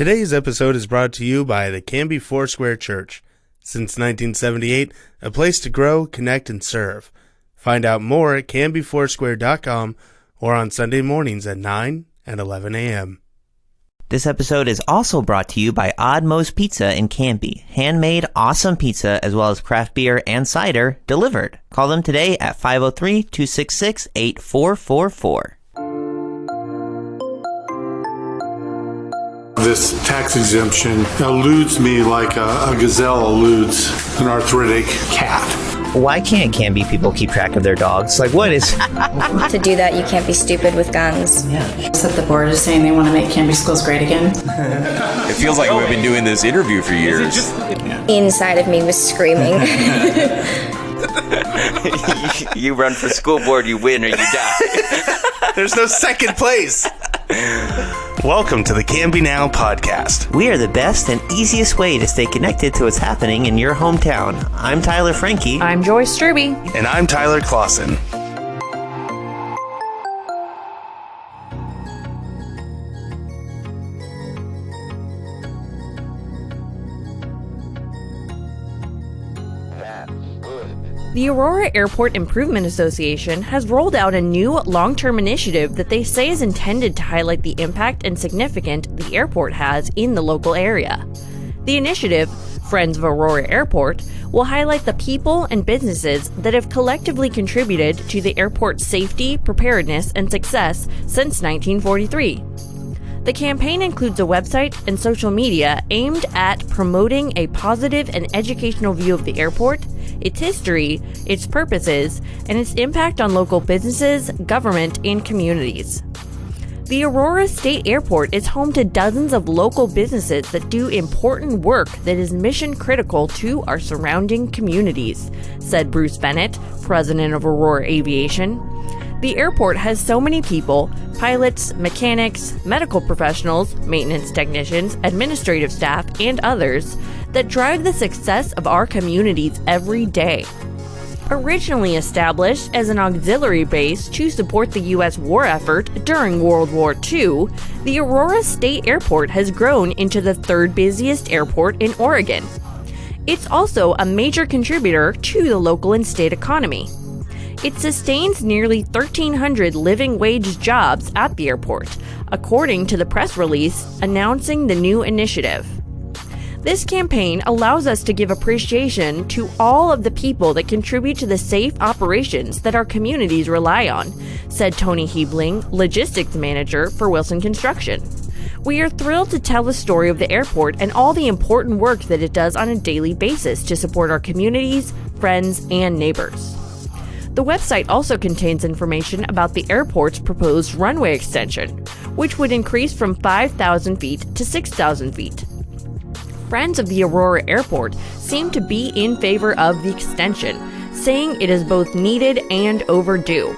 Today's episode is brought to you by the Canby Foursquare Church. Since 1978, a place to grow, connect, and serve. Find out more at canbyfoursquare.com or on Sunday mornings at 9 and 11 a.m. This episode is also brought to you by Odd Moe's Pizza in Canby. Handmade, awesome pizza as well as craft beer and cider delivered. Call them today at 503-266-8444. This tax exemption eludes me like a gazelle eludes an arthritic cat. Why can't Canby people keep track of their dogs? Like, what is... To do that, you can't be stupid with guns. Yeah. So the board is saying they want to make Canby schools great again. It feels like we've been doing this interview for years. Inside of me was screaming. You run for school board, you win or you die. There's no second place. Welcome to the Canby Now podcast. We are the best and easiest way to stay connected to what's happening in your hometown. I'm Tyler Franke. I'm Joyce Struby. And I'm Tyler Clausen. The Aurora Airport Improvement Association has rolled out a new long-term initiative that they say is intended to highlight the impact and significance the airport has in the local area. The initiative, Friends of Aurora Airport, will highlight the people and businesses that have collectively contributed to the airport's safety, preparedness, and success since 1943. The campaign includes a website and social media aimed at promoting a positive and educational view of the airport, its history, its purposes, and its impact on local businesses, government, and communities. The Aurora State Airport is home to dozens of local businesses that do important work that is mission critical to our surrounding communities, said Bruce Bennett, president of Aurora Aviation. The airport has so many people, pilots, mechanics, medical professionals, maintenance technicians, administrative staff, and others, that drive the success of our communities every day. Originally established as an auxiliary base to support the U.S. war effort during World War II, the Aurora State Airport has grown into the third busiest airport in Oregon. It's also a major contributor to the local and state economy. It sustains nearly 1,300 living wage jobs at the airport, according to the press release announcing the new initiative. This campaign allows us to give appreciation to all of the people that contribute to the safe operations that our communities rely on, said Tony Hebling, logistics manager for Wilson Construction. We are thrilled to tell the story of the airport and all the important work that it does on a daily basis to support our communities, friends, and neighbors. The website also contains information about the airport's proposed runway extension, which would increase from 5,000 feet to 6,000 feet. Friends of the Aurora Airport seem to be in favor of the extension, saying it is both needed and overdue.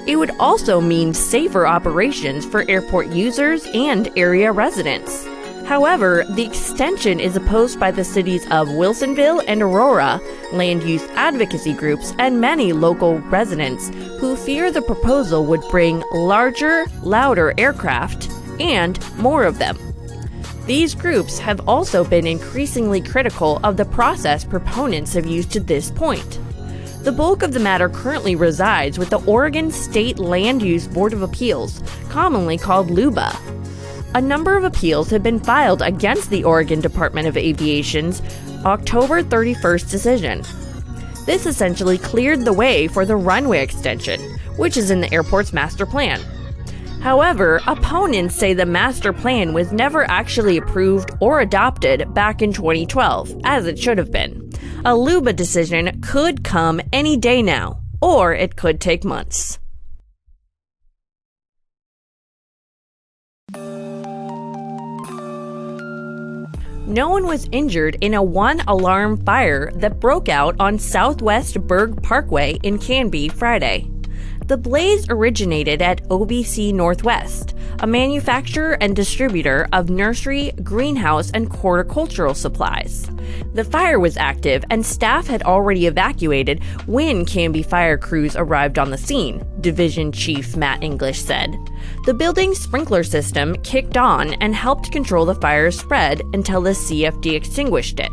It would also mean safer operations for airport users and area residents. However, the extension is opposed by the cities of Wilsonville and Aurora, land use advocacy groups, and many local residents who fear the proposal would bring larger, louder aircraft and more of them. These groups have also been increasingly critical of the process proponents have used to this point. The bulk of the matter currently resides with the Oregon State Land Use Board of Appeals, commonly called LUBA. A number of appeals have been filed against the Oregon Department of Aviation's October 31st decision. This essentially cleared the way for the runway extension, which is in the airport's master plan. However, opponents say the master plan was never actually approved or adopted back in 2012, as it should have been. A LUBA decision could come any day now, or it could take months. No one was injured in a one-alarm fire that broke out on Southwest Berg Parkway in Canby Friday. The blaze originated at OBC Northwest, a manufacturer and distributor of nursery, greenhouse, and horticultural supplies. The fire was active and staff had already evacuated when Camby Fire crews arrived on the scene, Division Chief Matt English said. The building's sprinkler system kicked on and helped control the fire's spread until the CFD extinguished it.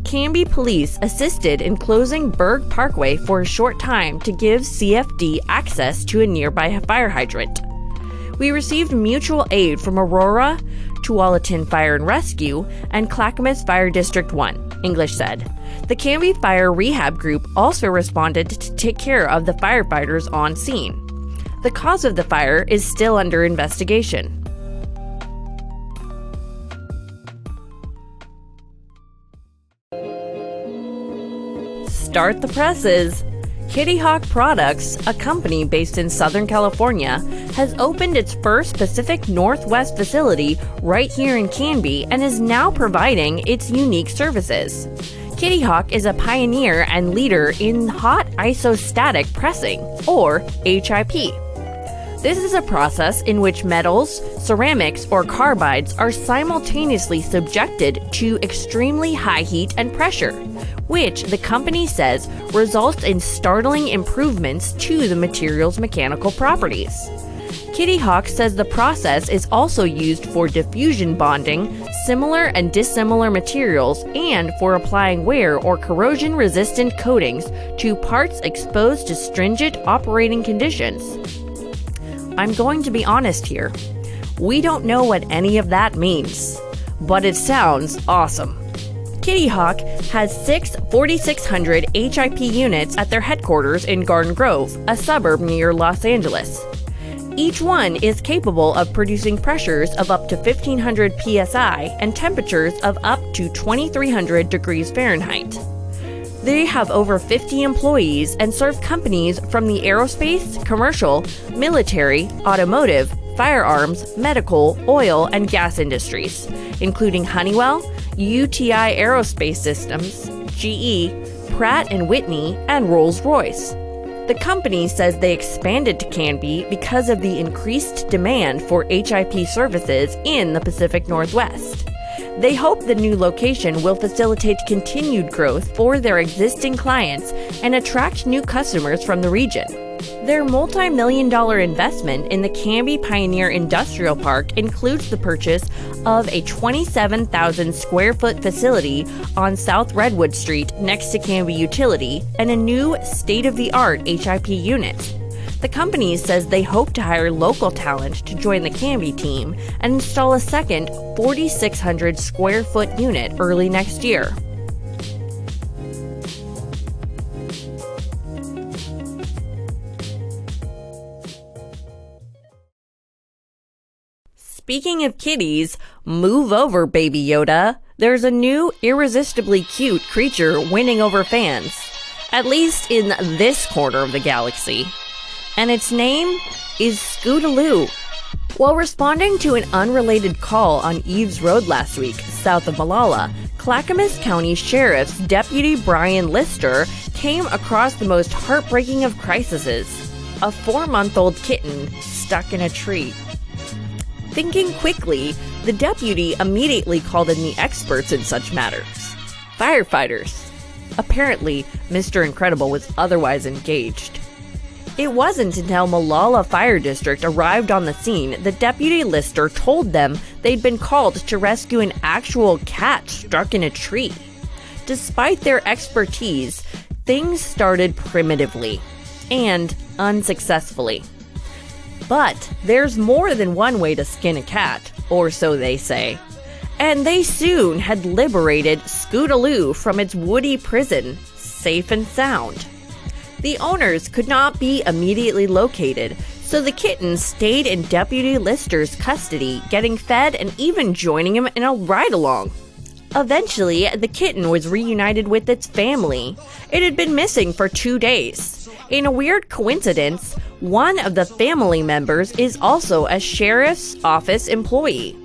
Canby police assisted in closing Berg Parkway for a short time to give CFD access to a nearby fire hydrant. We received mutual aid from Aurora, Tualatin Fire and Rescue, and Clackamas Fire District 1, English said. The Camby Fire Rehab Group also responded to take care of the firefighters on scene. The cause of the fire is still under investigation. Start the presses. Kitty Hawk Products, a company based in Southern California, has opened its first Pacific Northwest facility right here in Canby and is now providing its unique services. Kitty Hawk is a pioneer and leader in hot isostatic pressing, or HIP. This is a process in which metals, ceramics, or carbides are simultaneously subjected to extremely high heat and pressure, which the company says results in startling improvements to the material's mechanical properties. Kitty Hawk says the process is also used for diffusion bonding similar and dissimilar materials and for applying wear or corrosion-resistant coatings to parts exposed to stringent operating conditions. I'm going to be honest here. We don't know what any of that means, but it sounds awesome. Kitty Hawk has 6 4600 HIP units at their headquarters in Garden Grove, a suburb near Los Angeles. Each one is capable of producing pressures of up to 1500 psi and temperatures of up to 2300 degrees Fahrenheit. They have over 50 employees and serve companies from the aerospace, commercial, military, automotive, firearms, medical, oil, and gas industries, including Honeywell, UTI Aerospace Systems, GE, Pratt & Whitney, and Rolls-Royce. The company says they expanded to Canby because of the increased demand for HIP services in the Pacific Northwest. They hope the new location will facilitate continued growth for their existing clients and attract new customers from the region. Their multi-million-dollar investment in the Canby Pioneer Industrial Park includes the purchase of a 27,000 square foot facility on South Redwood Street next to Canby Utility and a new state-of-the-art HIP unit. The company says they hope to hire local talent to join the Canby team and install a second 4,600 square foot unit early next year. Speaking of kitties, move over, Baby Yoda. There's a new, irresistibly cute creature winning over fans, at least in this corner of the galaxy. And its name is Scootaloo. While responding to an unrelated call on Eves Road last week, south of Molalla, Clackamas County Sheriff's Deputy Brian Lister came across the most heartbreaking of crises: a 4-month-old kitten stuck in a tree. Thinking quickly, the deputy immediately called in the experts in such matters: firefighters. Apparently, Mr. Incredible was otherwise engaged. It wasn't until Molalla Fire District arrived on the scene that Deputy Lister told them they'd been called to rescue an actual cat stuck in a tree. Despite their expertise, things started primitively and unsuccessfully. But there's more than one way to skin a cat, or so they say. And they soon had liberated Scootaloo from its woody prison, safe and sound. The owners could not be immediately located, so the kitten stayed in Deputy Lister's custody, getting fed and even joining him in a ride-along. Eventually, the kitten was reunited with its family. It had been missing for 2 days. In a weird coincidence, one of the family members is also a sheriff's office employee.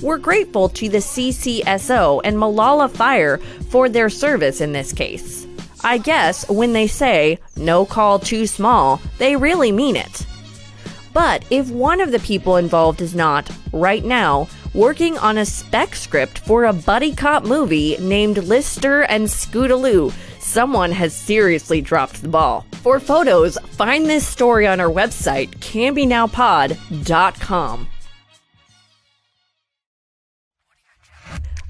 We're grateful to the CCSO and Molalla Fire for their service in this case. I guess when they say, no call too small, they really mean it. But if one of the people involved is not, right now, working on a spec script for a buddy cop movie named Lister and Scootaloo, someone has seriously dropped the ball. For photos, find this story on our website, cambynowpod.com.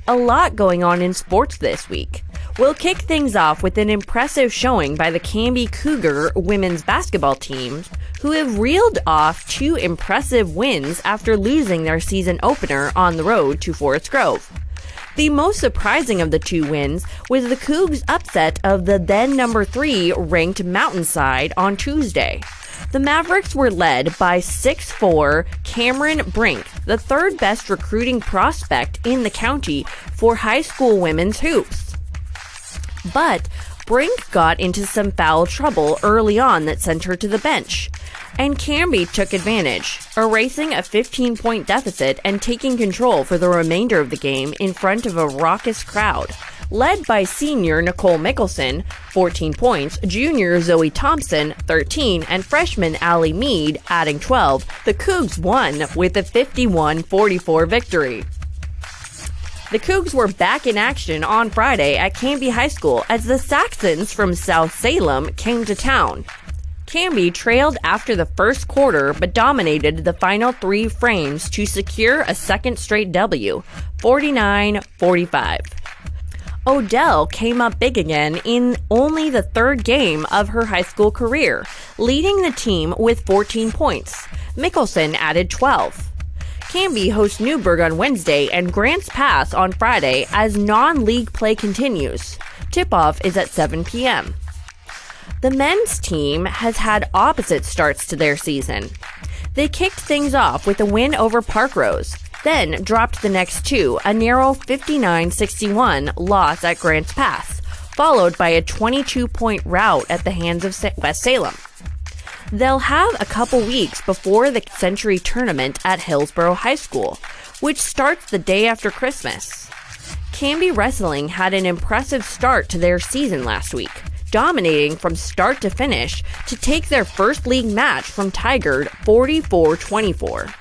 A lot going on in sports this week. We'll kick things off with an impressive showing by the Canby Cougar women's basketball team, who have reeled off 2 impressive wins after losing their season opener on the road to Forest Grove. The most surprising of the 2 wins was the Cougs' upset of the then number 3 ranked Mountainside on Tuesday. The Mavericks were led by 6'4" Cameron Brink, the 3rd best recruiting prospect in the county for high school women's hoops. But Brink got into some foul trouble early on that sent her to the bench, and Camby took advantage, erasing a 15-point deficit and taking control for the remainder of the game in front of a raucous crowd. Led by senior Nicole Mickelson, 14 points, junior Zoe Thompson, 13, and freshman Allie Mead, adding 12, the Cougs won with a 51-44 victory. The Cougs were back in action on Friday at Canby High School as the Saxons from South Salem came to town. Camby trailed after the first quarter but dominated the final 3 frames to secure a second straight W, 49-45. Odell came up big again in only the 3rd game of her high school career, leading the team with 14 points. Mickelson added 12. Canby hosts Newburgh on Wednesday and Grants Pass on Friday as non-league play continues. Tip-off is at 7 p.m. The men's team has had opposite starts to their season. They kicked things off with a win over Park Rose, then dropped the next 2, a narrow 59-61 loss at Grants Pass, followed by a 22-point rout at the hands of West Salem. They'll have a couple weeks before the Century Tournament at Hillsborough High School, which starts the day after Christmas. Canby Wrestling had an impressive start to their season last week, dominating from start to finish to take their first league match from Tigard 44-24.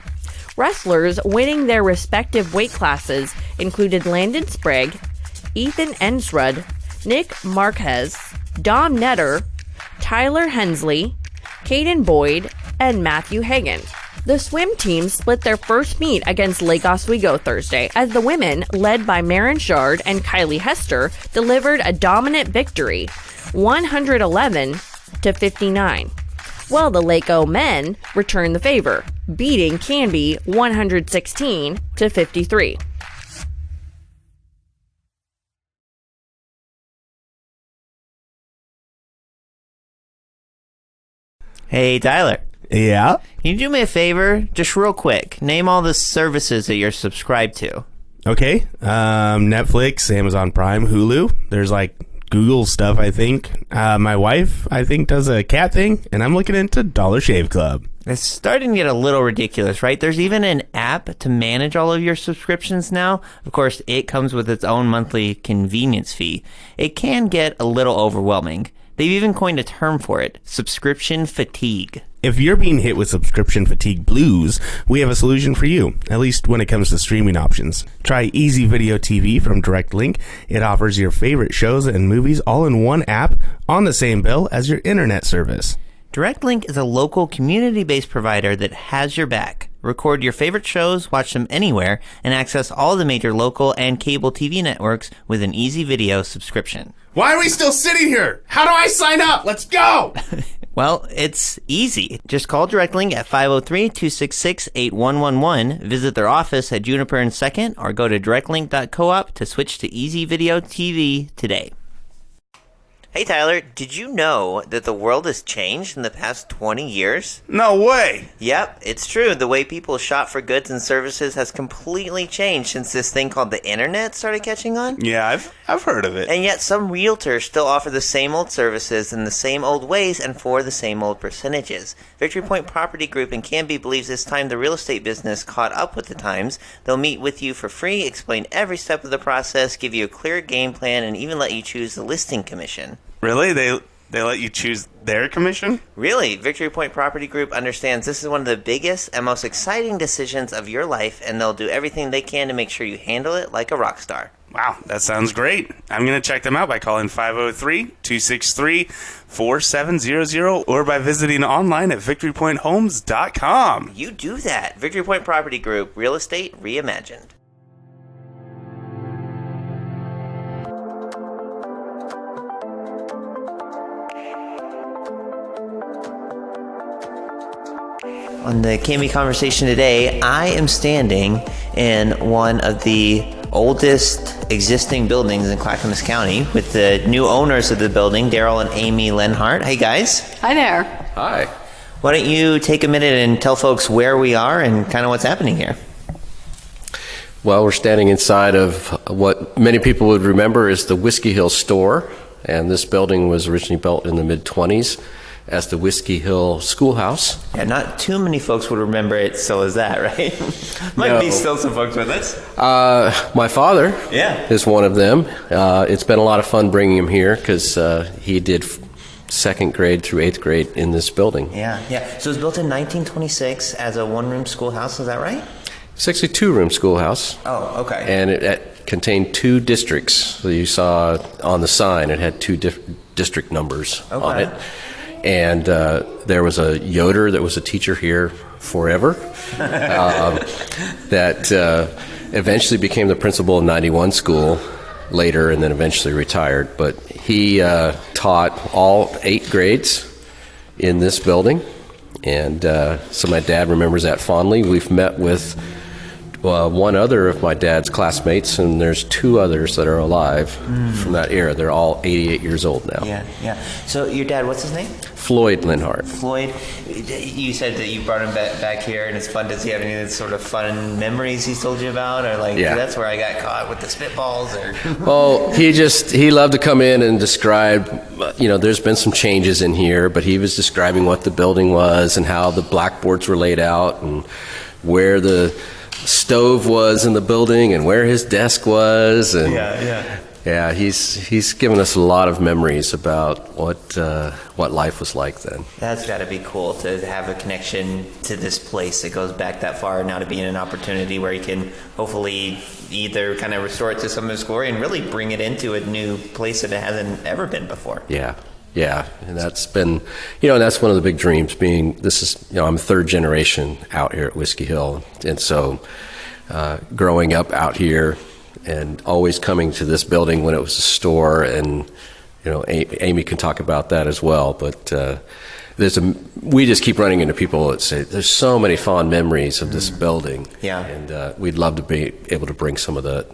Wrestlers winning their respective weight classes included Landon Sprague, Ethan Ensrud, Nick Marquez, Dom Netter, Tyler Hensley, Caden Boyd, and Matthew Hagan. The swim team split their first meet against Lake Oswego Thursday as the women, led by Marin Shard and Kylie Hester, delivered a dominant victory, 111-59. While the Lake O men returned the favor, beating Canby 116-53. Hey, Tyler. Yeah? Can you do me a favor? Just real quick. Name all the services that you're subscribed to. Okay. Netflix, Amazon Prime, Hulu. There's like Google stuff, I think. My wife, I think, does a cat thing, and I'm looking into Dollar Shave Club. It's starting to get a little ridiculous, right? There's even an app to manage all of your subscriptions now. Of course, it comes with its own monthly convenience fee. It can get a little overwhelming. They've even coined a term for it, subscription fatigue. If you're being hit with subscription fatigue blues, we have a solution for you, at least when it comes to streaming options. Try Easy Video TV from Direct Link. It offers your favorite shows and movies all in one app on the same bill as your internet service. Direct Link is a local community-based provider that has your back. Record your favorite shows, watch them anywhere, and access all the major local and cable TV networks with an Easy Video subscription. Why are we still sitting here? How do I sign up? Let's go! Well, it's easy. Just call DirectLink at 503-266-8111, visit their office at Juniper and 2nd, or go to directlink.coop to switch to Easy Video TV today. Hey Tyler, did you know that the world has changed in the past 20 years? No way! Yep, it's true. The way people shop for goods and services has completely changed since this thing called the internet started catching on. Yeah, I've heard of it. And yet some realtors still offer the same old services in the same old ways and for the same old percentages. Victory Point Property Group in Canby believes it's time the real estate business caught up with the times. They'll meet with you for free, explain every step of the process, give you a clear game plan, and even let you choose the listing commission. Really? They let you choose their commission? Really, Victory Point Property Group understands this is one of the biggest and most exciting decisions of your life, and they'll do everything they can to make sure you handle it like a rock star. Wow, that sounds great. I'm going to check them out by calling 503-263-4700 or by visiting online at victorypointhomes.com. You do that. Victory Point Property Group, real estate reimagined. On the Canby Conversation today, I am standing in one of the oldest existing buildings in Clackamas County with the new owners of the building, Darryl and Amy Lenhardt. Hey, guys. Hi there. Hi. Why don't you take a minute and tell folks where we are and kind of what's happening here? Well, we're standing inside of what many people would remember is the Whiskey Hill store, and this building was originally built in the mid-20s as the Whiskey Hill Schoolhouse. Yeah, not too many folks would remember it still as that, right? Might be still some folks with us. My father Yeah. is one of them. It's been a lot of fun bringing him here because he did second grade through eighth grade in this building. Yeah. So it was built in 1926 as a one-room schoolhouse, is that right? It's actually a two-room schoolhouse. Oh, okay. And it contained two districts. So you saw on the sign it had two district numbers on it. And there was a Yoder that was a teacher here forever that eventually became the principal of 91 school later and then eventually retired. But he taught all 8 grades in this building. And so my dad remembers that fondly. We've met with one other of my dad's classmates, and there's 2 others that are alive from that era. They're all 88 years old now. Yeah. So your dad, what's his name? Floyd Lenhardt. Floyd, you said that you brought him back here, and it's fun. Does he have any sort of fun memories he's told you about? Or that's where I got caught with the spitballs? Or Well, he loved to come in and describe, there's been some changes in here, but he was describing what the building was and how the blackboards were laid out and where the stove was in the building and where his desk was. And yeah, he's given us a lot of memories about what life was like then. That's got to be cool to have a connection to this place that goes back that far, now to be in an opportunity where he can hopefully either kind of restore it to some of its glory and really bring it into a new place that it hasn't ever been before. Yeah, and that's been, that's one of the big dreams being, I'm 3rd generation out here at Whiskey Hill. And so growing up out here and always coming to this building when it was a store, and, Amy can talk about that as well. But we just keep running into people that say, there's so many fond memories of this building. Yeah. And we'd love to be able to bring some of the,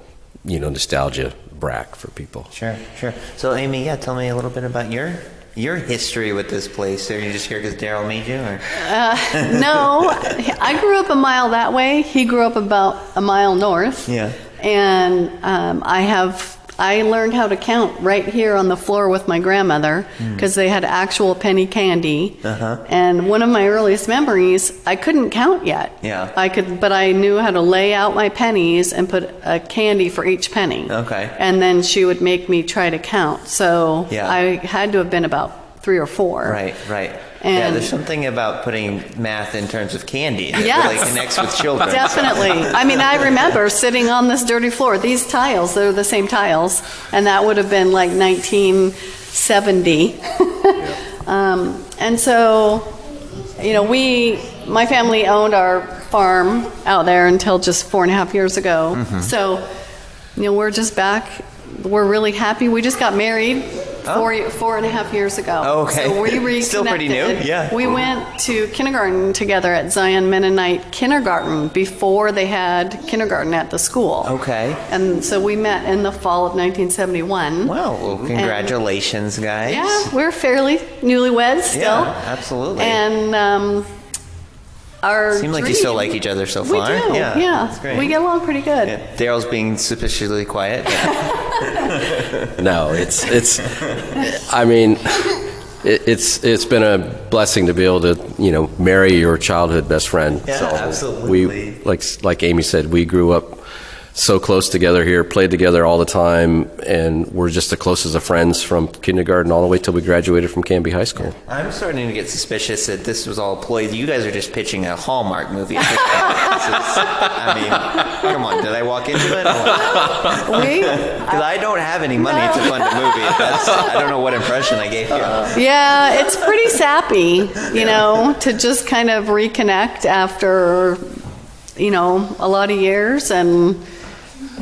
nostalgia back for people. Sure. So, Amy, tell me a little bit about your history with this place. Are you just here because Darryl made you? Or? No, I grew up a mile that way. He grew up about a mile north. Yeah. And I learned how to count right here on the floor with my grandmother because they had actual penny candy. Uh-huh. And one of my earliest memories, I couldn't count yet. Yeah. But I knew how to lay out my pennies and put a candy for each penny. Okay. And then she would make me try to count. So Yeah. I had to have been about 3 or 4. Right. And there's something about putting math in terms of candy that Yes. really connects with children. Definitely. I mean, I remember sitting on this dirty floor. These tiles, they're the same tiles, and that would have been like 1970. And so, my family owned our farm out there until just 4.5 years ago. Mm-hmm. So, we're just back. We're really happy. We just got married 4.5 years ago. Oh, okay. So we reconnected. Still pretty new, yeah. We went to kindergarten together at Zion Mennonite Kindergarten before they had kindergarten at the school. Okay. And so we met in the fall of 1971. Wow. Well, congratulations, guys. Yeah, we're fairly newlyweds still. Yeah, absolutely. And our Seem like you still like each other so we far. do, yeah. That's great. We get along pretty good. Yeah. Daryl's being suspiciously quiet. No, it's been a blessing to be able to, marry your childhood best friend. Yeah, so absolutely. We, like Amy said, we grew up so close together here, played together all the time, and we're just the closest of friends from kindergarten all the way till we graduated from Canby High School. I'm starting to get suspicious that this was all ploy. You guys are just pitching a Hallmark movie. Come on, did I walk into it? Because I don't have any money to fund a movie. I don't know what impression I gave you. Yeah, it's pretty sappy, to just kind of reconnect after, a lot of years, and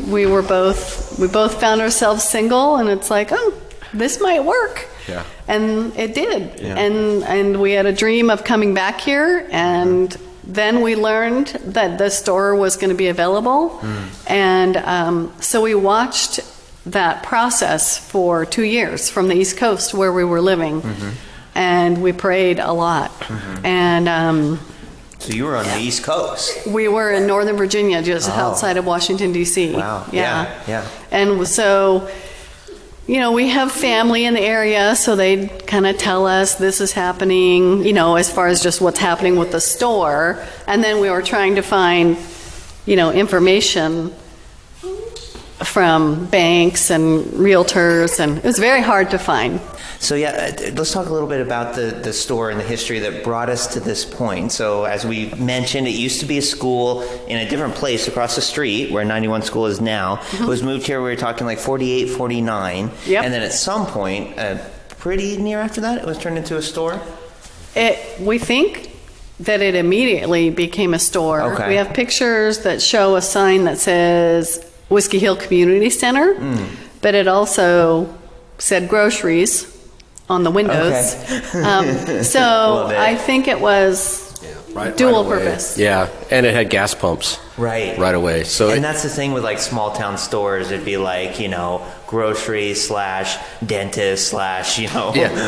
we both found ourselves single, and it's like, oh, this might work. Yeah. And it did. Yeah. And we had a dream of coming back here, and then we learned that the store was going to be available. And so we watched that process for 2 years from the East Coast where we were living. And we prayed a lot. And so you were on the East Coast. We were in Northern Virginia, just outside of Washington, D.C. Wow. Yeah. And so, we have family in the area, so they kind of tell us this is happening, as far as just what's happening with the store. And then we were trying to find, information from banks and realtors, and it was very hard to find. So let's talk a little bit about the store and the history that brought us to this point. So as we mentioned, it used to be a school in a different place across the street where 91 School is now. It was moved here, we were talking like 48, 49. Yep. And then at some point, pretty near after that, it was turned into a store? We think that it immediately became a store. Okay. We have pictures that show a sign that says Whiskey Hill Community Center, but it also said groceries on the windows. Okay. So I think it was dual purpose. Yeah, and it had gas pumps. Right away. So and that's the thing with like small town stores. It'd be like, grocery / dentist /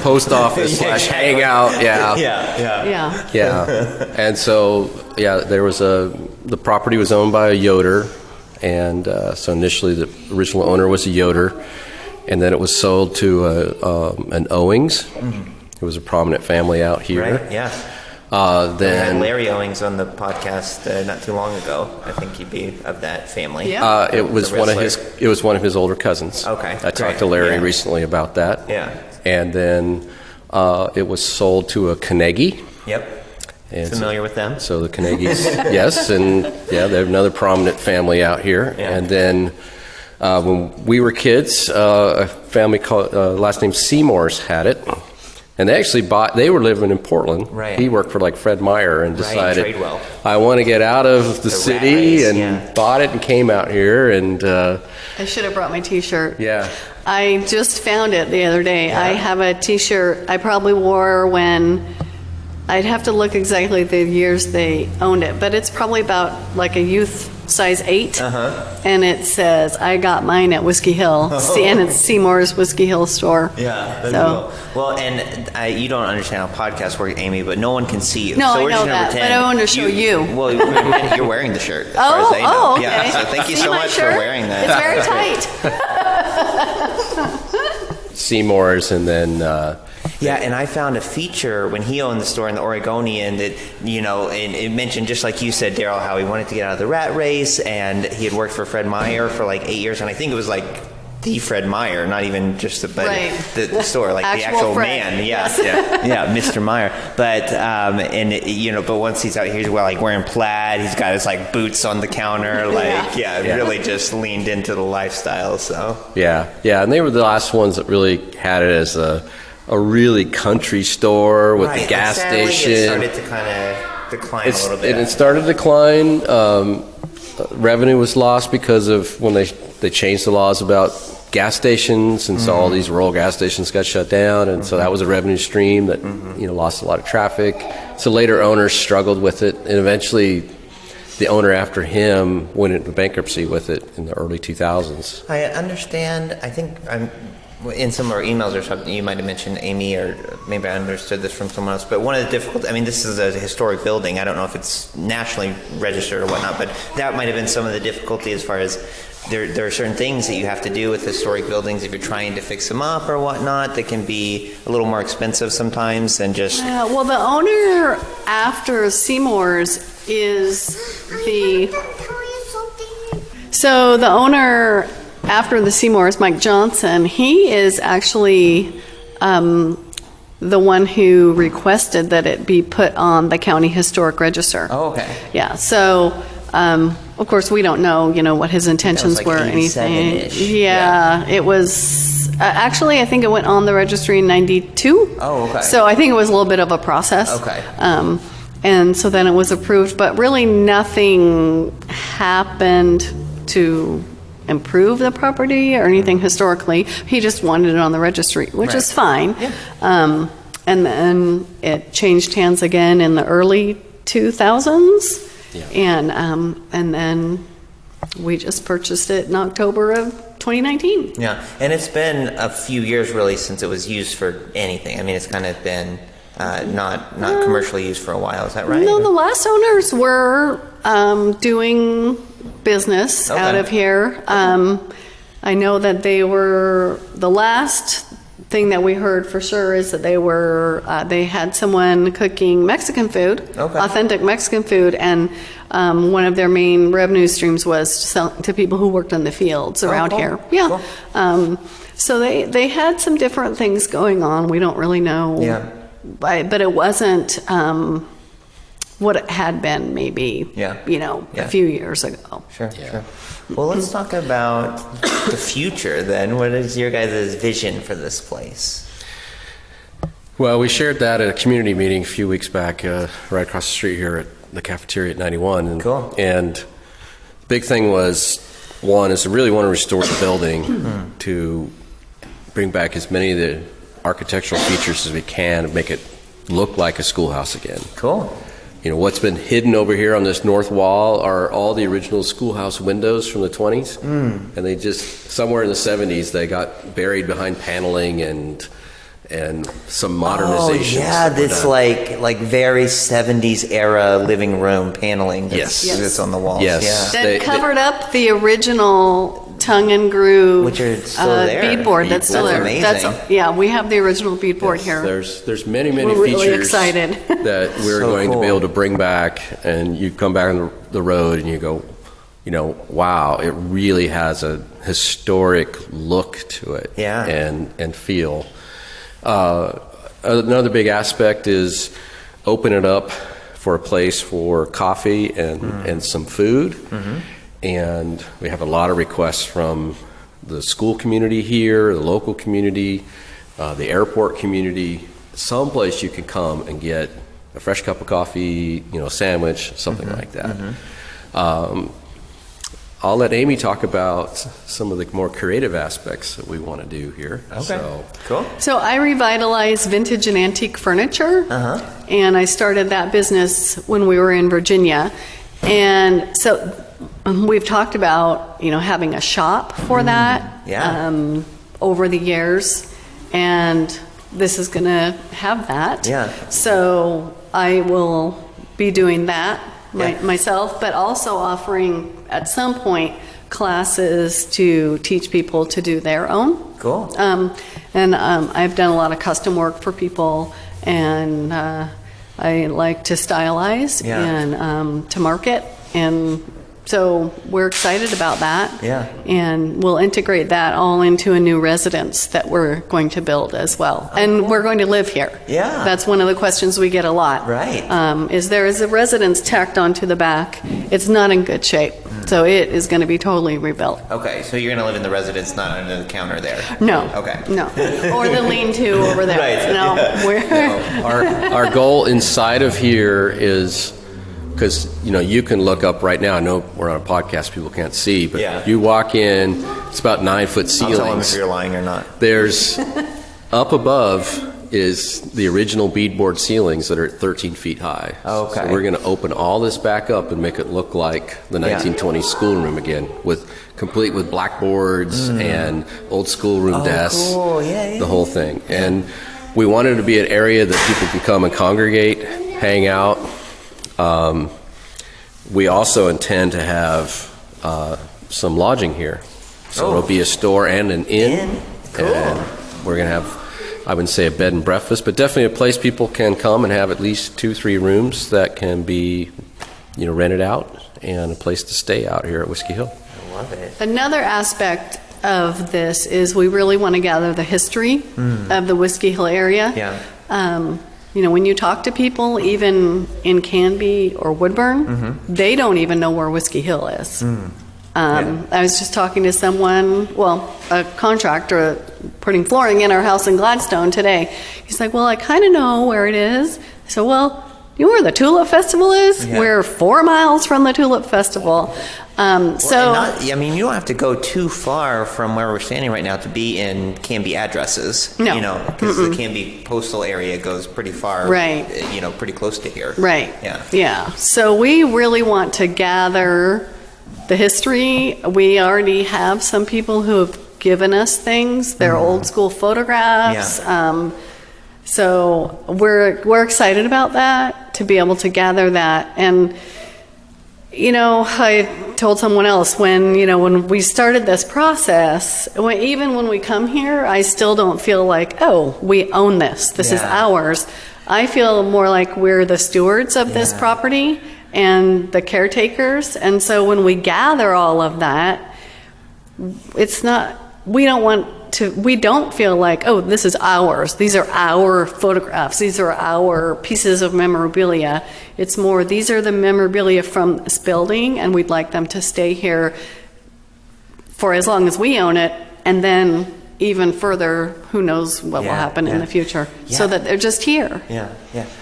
post office / hangout. Yeah. And so there was the property was owned by a Yoder, and so initially the original owner was a Yoder. And then it was sold to an Owings. It was a prominent family out here. Right, yeah. Then we had Larry Owings on the podcast not too long ago. I think he'd be of that family. Yeah. It was one of his older cousins. Okay. I talked to Larry recently about that. Yeah. And then it was sold to a Carnegie. Yep. And familiar with them? So the Carnegies, yes, and they're another prominent family out here. Yeah. And then when we were kids, a family called last name Seymour's had it, and they actually they were living in Portland. Right. He worked for like Fred Meyer and decided, Tradewell. I want to get out of the city, and bought it and came out here. And I should have brought my T-shirt. Yeah. I just found it the other day. Yeah. I have a T-shirt I probably wore when, I'd have to look exactly the years they owned it, but it's probably about like a youth size 8, and it says, I got mine at Whiskey Hill, and it's Seymour's Whiskey Hill store. Yeah, that's cool. Well, and you don't understand how podcasts work, Amy, but no one can see you. No, so I we're know just that, pretend but I want to show you. Well, you're wearing the shirt, as far as they know. Okay. Yeah, so thank you so much for wearing that. It's very tight. Seymour's, and then and I found a feature when he owned the store in the Oregonian that, and it mentioned, just like you said, Darryl, how he wanted to get out of the rat race, and he had worked for Fred Meyer for like 8 years, and I think it was like the Fred Meyer, not even just the store, like the actual Fred. man. Yeah, Mr. Meyer. But but once he's out here, he's like wearing plaid. He's got his like boots on the counter. Really just leaned into the lifestyle. So yeah, and they were the last ones that really had it as a really country store with the gas station. It started to kind of decline a little bit. It started to decline. Revenue was lost because of when they changed the laws about gas stations, and so all these rural gas stations got shut down, and so that was a revenue stream that lost a lot of traffic. So later owners struggled with it, and eventually the owner after him went into bankruptcy with it in the early 2000s. I understand. I think in some of our emails or something, you might have mentioned, Amy, or maybe I understood this from someone else, but one of the difficulties, this is a historic building. I don't know if it's nationally registered or whatnot, but that might have been some of the difficulty as far as there are certain things that you have to do with historic buildings if you're trying to fix them up or whatnot that can be a little more expensive sometimes than just... well, the owner after Seymour's is So the owner, after the Seymours, Mike Johnson, he is actually the one who requested that it be put on the county historic register. Oh, okay. Yeah. So, of course, we don't know, what his intentions like were or anything. 87-ish. Yeah, it was actually, I think it went on the registry in '92. Oh, okay. So I think it was a little bit of a process. Okay. And so then it was approved, but really nothing happened to improve the property or anything historically. He just wanted it on the registry, which is fine. Yeah. And then it changed hands again in the early 2000s. Yeah. And then we just purchased it in October of 2019. Yeah, and it's been a few years really since it was used for anything. I mean, it's kind of been not commercially used for a while. Is that right? No, the last owners were doing business out of here. I know that they were, the last thing that we heard for sure is that they had someone cooking Mexican food, authentic Mexican food, and one of their main revenue streams was to sell to people who worked in the fields around here. Yeah. Cool. So they had some different things going on. We don't really know. Yeah. But it wasn't what it had been maybe, a few years ago. Sure. Well, let's talk about the future then. What is your guys' vision for this place? Well, we shared that at a community meeting a few weeks back, right across the street here at the cafeteria at 91. And, cool. And the big thing was, one, is to really want to restore the building to bring back as many of the architectural features as we can and make it look like a schoolhouse again. Cool. What's been hidden over here on this north wall are all the original schoolhouse windows from the 20s. And they just, somewhere in the 70s, they got buried behind paneling and some modernizations. Oh, yeah, this like very 70s era living room paneling that's on the walls. Yes. Yeah. That covered up the original tongue and groove, which are still there. Beadboard that's still there. Amazing. We have the original beadboard here. There's many We're really features excited. that we're going to be able to bring back, and you come back on the road and you go, wow, it really has a historic look to it. Yeah. And feel. Another big aspect is open it up for a place for coffee and some food. And we have a lot of requests from the school community here, the local community, the airport community, someplace you can come and get a fresh cup of coffee, a sandwich, something like that. I'll let Amy talk about some of the more creative aspects that we want to do here. Okay, cool. So I revitalize vintage and antique furniture, and I started that business when we were in Virginia. And so we've talked about, having a shop for that over the years, and this is going to have that. Yeah. So I will be doing that myself, but also offering at some point classes to teach people to do their own. Cool. And I've done a lot of custom work for people, and I like to stylize and to market, and so we're excited about that. Yeah. And we'll integrate that all into a new residence that we're going to build as well. And we're going to live here. Yeah. That's one of the questions we get a lot. Right. Is there is a residence tacked onto the back. It's not in good shape. So it is going to be totally rebuilt. Okay, so you're going to live in the residence, not under the counter there? No. Okay. No. Or the lean-to over there. Right. No. Yeah. Our goal inside of here is, because you can look up right now. I know we're on a podcast; people can't see, but you walk in. It's about 9-foot ceilings. I'll tell them if you're lying or not. There's up above is the original beadboard ceilings that are at 13 feet high. Okay. So we're going to open all this back up and make it look like the 1920s schoolroom again, complete with blackboards and old schoolroom desks. Cool. Yeah. The whole thing, and we wanted it to be an area that people can come and congregate, hang out. We also intend to have some lodging here. So it'll be a store and an inn. Cool. And we're going to have, I wouldn't say a bed and breakfast, but definitely a place people can come and have at least 2-3 rooms that can be, rented out, and a place to stay out here at Whiskey Hill. I love it. Another aspect of this is we really want to gather the history of the Whiskey Hill area. Yeah. When you talk to people, even in Canby or Woodburn, they don't even know where Whiskey Hill is. I was just talking to someone, a contractor putting flooring in our house in Gladstone today. He's like, well, I kind of know where it is. So, you know where the Tulip Festival is? Yeah. We're 4 miles from the Tulip Festival. You don't have to go too far from where we're standing right now to be in Canby addresses. No. Because the Canby postal area goes pretty far. Right. Pretty close to here. Right. Yeah. Yeah. So we really want to gather the history. We already have some people who have given us things. They're old school photographs. Yeah. So we're excited about that, to be able to gather that. And I told someone else when we started this process, even when we come here, I still don't feel like, we own this. This is ours. I feel more like we're the stewards of this property and the caretakers. And so when we gather all of that, we don't feel like, this is ours. These are our photographs. These are our pieces of memorabilia. It's more, these are the memorabilia from this building, and we'd like them to stay here for as long as we own it, and then even further, who knows what will happen in the future, so that they're just here. Yeah.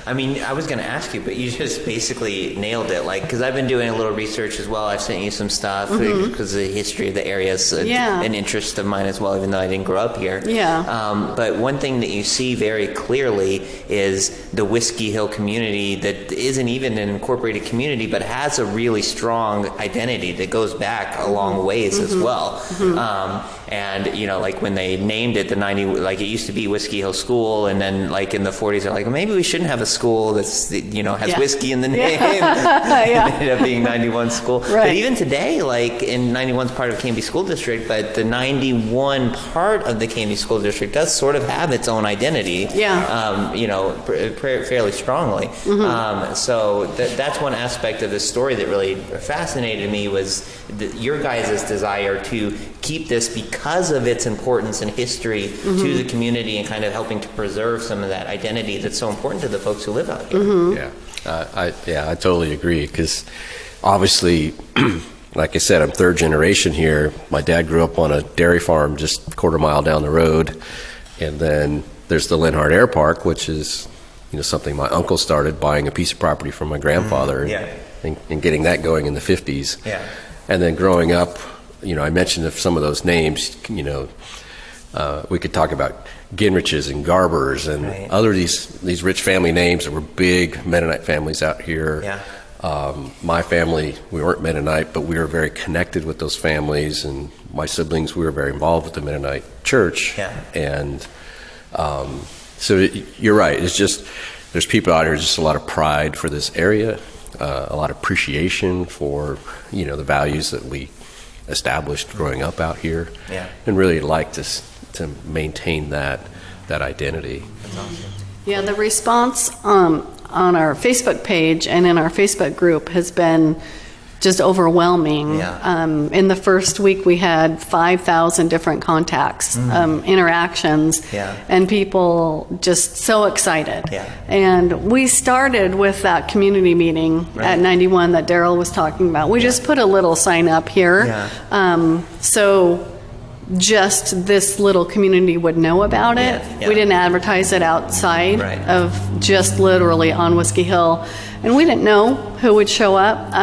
I mean, I was going to ask you, but you just basically nailed it. Because I've been doing a little research as well. I sent you some stuff because the history of the area is an interest of mine as well, even though I didn't grow up here. Yeah. But one thing that you see very clearly is the Whiskey Hill community that isn't even an incorporated community, but has a really strong identity that goes back a long ways as well. And when they named it it used to be Whiskey Hill School, and then in the 40s they're like, maybe we shouldn't have a school that's has whiskey in the name. It ended up being 91 School. Right. But even today, in 91's part of Camby School District, but the 91 part of the Camby School District does sort of have its own identity. Fairly strongly. So that's one aspect of the story that really fascinated me, was your guys' desire to keep this because of its importance and history to the community, and kind of helping to preserve some of that identity that's so important to the folks who live out here. I totally agree, because obviously, like I said, I'm third generation here. My dad grew up on a dairy farm just a quarter mile down the road, and then there's the Lenhardt Air Park, which is something my uncle started, buying a piece of property from my grandfather and getting that going in the 50s. And then growing up, I mentioned some of those names. We could talk about Ginriches and Garbers and other these rich family names that were big Mennonite families out here. My family, we weren't Mennonite, but we were very connected with those families, and my siblings, we were very involved with the Mennonite church. And so you're right. It's just, there's people out here, just a lot of pride for this area, a lot of appreciation for the values that we established growing up out here, and really like to maintain that identity. That's awesome. Yeah, the response on our Facebook page and in our Facebook group has been just overwhelming. In the first week, we had 5,000 different contacts, interactions, and people just so excited. And we started with that community meeting at 91 that Darryl was talking about. We just put a little sign up here. So just this little community would know about it. We didn't advertise it outside of just literally on Whiskey Hill. And we didn't know who would show up.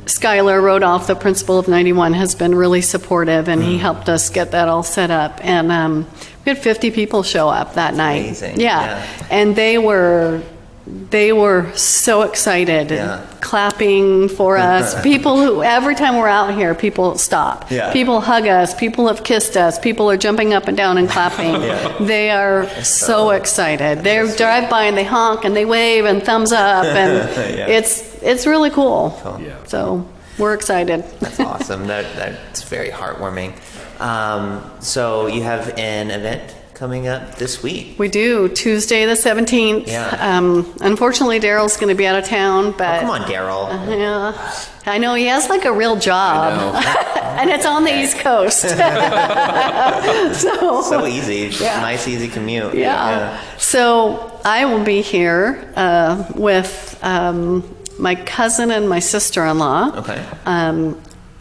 Skylar Rodolph, the principal of 91, has been really supportive, and he helped us get that all set up. And we had 50 people show up that night. Amazing. And they were so excited, clapping for us. People who, every time we're out here, people stop. People hug us. People have kissed us. People are jumping up and down and clapping. They are so excited. They drive by and they honk and they wave and thumbs up, and it's really cool. So we're excited. That's awesome. That's very heartwarming. So you have an event coming up this week. We do, Tuesday the 17th. Yeah. Unfortunately, Daryl's going to be out of town, but... Come on, Daryl. Yeah. I know, he has like a real job. And it's on the East Coast. So easy. Nice, easy commute. Yeah. So I will be here with my cousin and my sister-in-law. Okay.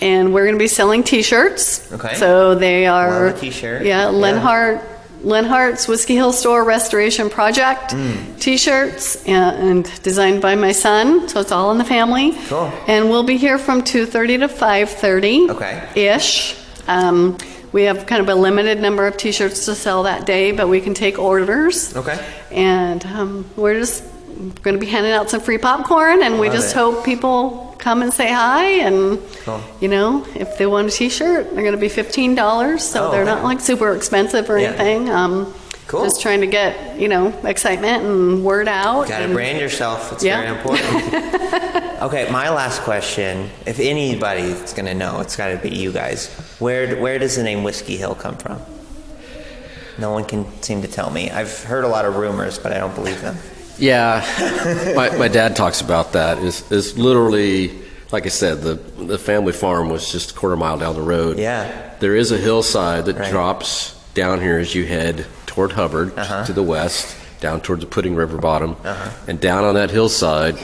And we're going to be selling T-shirts. Okay. So they are... Love a T-shirt. Yeah, Lenhardt's Whiskey Hill Store Restoration Project T-shirts, and designed by my son. So it's all in the family. Cool. And we'll be here from 2:30 to 5:30. Okay. Ish. We have kind of a limited number of T-shirts to sell that day, but we can take orders. Okay. And we're just going to be handing out some free popcorn, and we just hope people come and say hi, and you know, if they want a T-shirt, they're going to be $15, so they're not like super expensive or anything. Cool. Just trying to get, you know, excitement and word out. Got to brand yourself. It's very important. Okay, my last question. If anybody's going to know, it's got to be you guys. Where does the name Whiskey Hill come from? No one can seem to tell me. I've heard a lot of rumors, but I don't believe them. Yeah, my dad talks about that. Is literally, like I said, the family farm was just a quarter mile down the road. Yeah. There is a hillside that drops down here as you head toward Hubbard to the west, down towards the Pudding River bottom. And down on that hillside,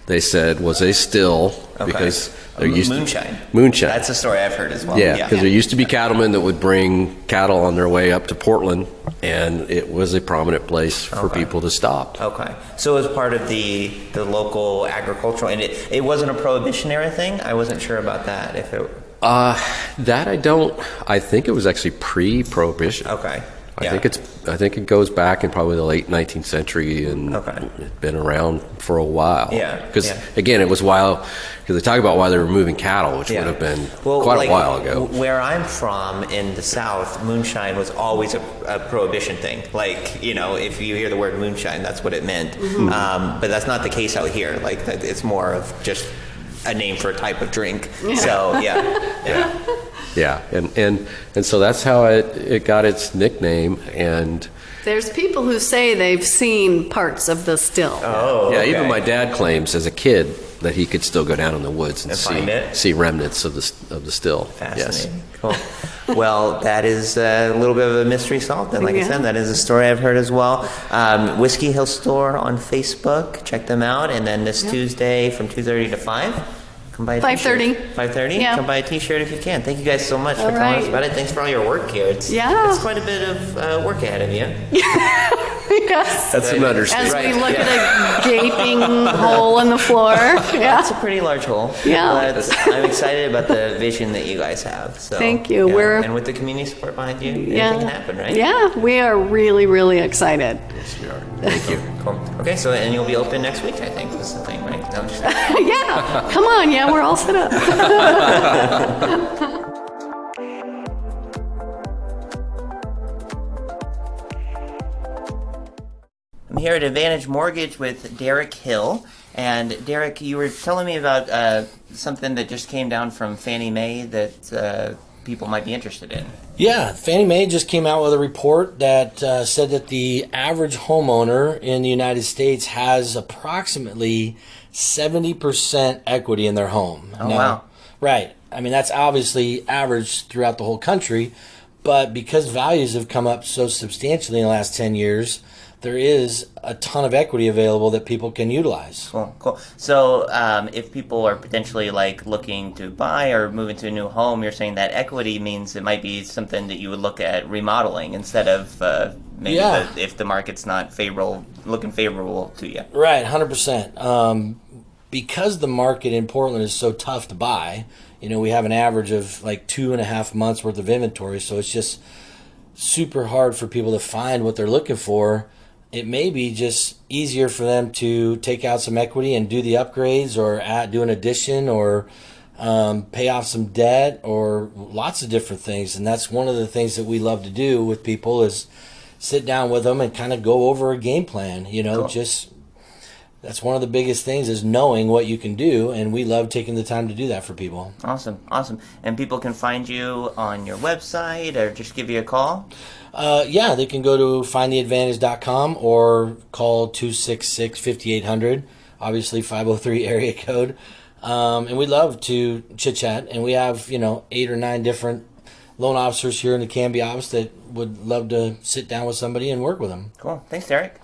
they said, was a still because there used moonshine. That's a story I've heard as well. Yeah, because there used to be cattlemen that would bring cattle on their way up to Portland, and it was a prominent place for people to stop. Okay, so it was part of the local agricultural, and it wasn't a prohibitionary thing. I wasn't sure about that. If it that I think it was actually pre-prohibition. Okay. I think it goes back in probably the late 19th century, and it's been around for a while. Yeah. Because again, it was while, because they talk about why they were moving cattle, which would have been quite a while ago. Where I'm from in the South, moonshine was always a prohibition thing. Like, you know, if you hear the word moonshine, that's what it meant. But that's not the case out here. Like, it's more of just a name for a type of drink. So Yeah, and so that's how it got its nickname. And there's people who say they've seen parts of the still. Oh, yeah. Even my dad claims as a kid that he could still go down in the woods and see remnants of the still. Fascinating. Cool. Well, that is a little bit of a mystery solved. And like I said, that is a story I've heard as well. Whiskey Hill Store on Facebook. Check them out. And then this Tuesday from 2:30 to 5. Come by a 5:30. 5:30? Yeah. Come buy a T-shirt if you can. Thank you guys so much for telling us about it. Thanks for all your work here. It's quite a bit of work ahead of you. Yes. That's an understatement. As we look at a gaping hole in the floor. That's a pretty large hole. Yeah. But I'm excited about the vision that you guys have. So, thank you. And with the community support behind you, anything can happen, right? Yeah, we are really, really excited. Yes, we are. Thank you. Cool. Okay, so and you'll be open next week, I think, is the thing, right? No, I'm just yeah. Come on, we're all set up. I'm here at Advantage Mortgage with Derek Hill. And Derek, you were telling me about something that just came down from Fannie Mae that people might be interested in. Yeah, Fannie Mae just came out with a report that said that the average homeowner in the United States has approximately 70% equity in their home. Oh, wow. Right. I mean, that's obviously average throughout the whole country, but because values have come up so substantially in the last 10 years, there is a ton of equity available that people can utilize. Cool. So if people are potentially like looking to buy or move into a new home, you're saying that equity means it might be something that you would look at remodeling instead of maybe if the market's not looking favorable to you. Right, 100%. Because the market in Portland is so tough to buy, we have an average of like 2.5 months worth of inventory, so it's just super hard for people to find what they're looking for. It may be just easier for them to take out some equity and do the upgrades or do an addition or pay off some debt or lots of different things. And that's one of the things that we love to do with people is sit down with them and kind of go over a game plan, Cool. just that's one of the biggest things is knowing what you can do, and we love taking the time to do that for people. Awesome. And people can find you on your website or just give you a call? Yeah, they can go to findtheadvantage.com or call 266-5800, obviously 503 area code. And we love to chit-chat, and we have, 8 or 9 different loan officers here in the Canby office that would love to sit down with somebody and work with them. Cool. Thanks, Derek.